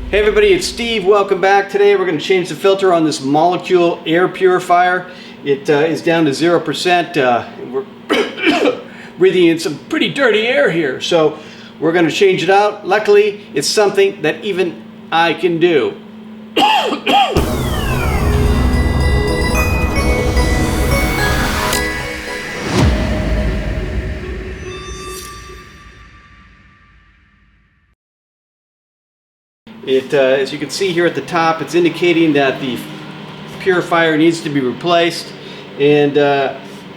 Hey everybody, it's Steve. Welcome back. Today we're going to change the filter on this Molekule Air Purifier. It is down to 0%. We're breathing in some pretty dirty air here, so we're going to change it out. Luckily, it's something that even I can do. As you can see here at the top, it's indicating that the purifier needs to be replaced. And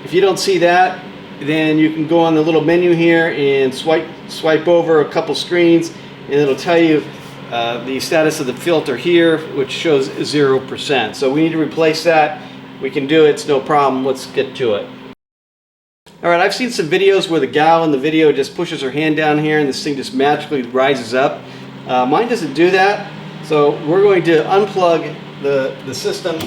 if you don't see that, then you can go on the little menu here and swipe over a couple screens, and it'll tell you the status of the filter here, which shows 0%. So we need to replace that. We can do it, it's no problem. Let's get to it. Alright, I've seen some videos where the gal in the video just pushes her hand down here and this thing just magically rises up. Mine doesn't do that, so we're going to unplug the system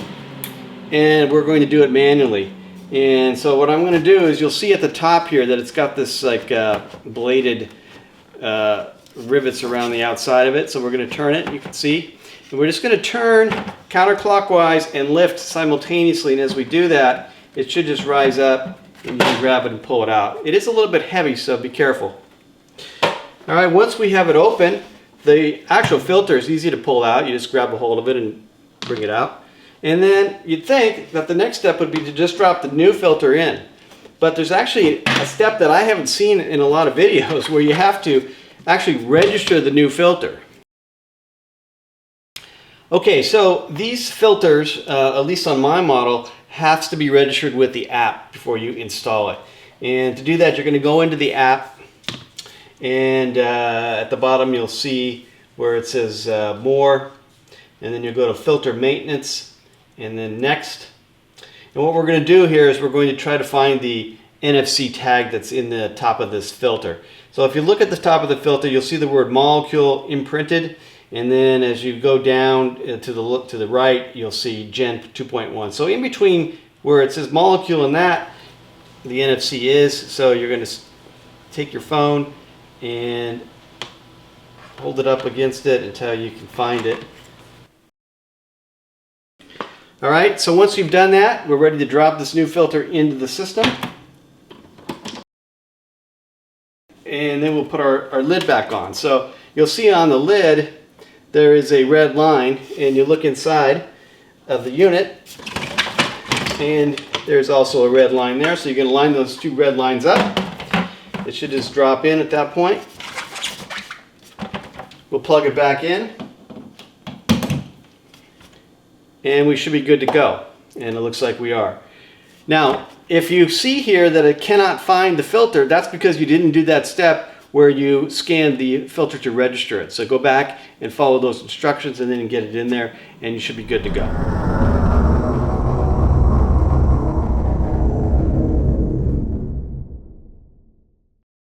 and we're going to do it manually. And so what I'm going to do is, you'll see at the top here that it's got this like bladed rivets around the outside of it. So we're going to turn it, you can see, and we're just going to turn counterclockwise and lift simultaneously, and as we do that it should just rise up and you can grab it and pull it out. It is a little bit heavy, so be careful. Alright, once we have it open, the actual filter is easy to pull out. You just grab a hold of it and bring it out. And then you'd think that the next step would be to just drop the new filter in. But there's actually a step that I haven't seen in a lot of videos where you have to actually register the new filter. Okay, so these filters, at least on my model, has to be registered with the app before you install it. And to do that, you're going to go into the app. And at the bottom you'll see where it says more, and then you'll go to filter maintenance and then next. And what we're going to do here is we're going to try to find the NFC tag that's in the top of this filter. So if you look at the top of the filter, you'll see the word Molekule imprinted, and then as you go down to the right, you'll see Gen 2.1. So in between where it says Molekule and that, the NFC is. So you're going to take your phone and hold it up against it until you can find it. Alright, so once you've done that, we're ready to drop this new filter into the system. And then we'll put our lid back on. So you'll see on the lid there is a red line, and you look inside of the unit and there's also a red line there. So you're going to line those two red lines up. It should just drop in at that point. We'll plug it back in and we should be good to go, and it looks like we are. Now if you see here that it cannot find the filter, that's because you didn't do that step where you scanned the filter to register it. So go back and follow those instructions and then get it in there and you should be good to go.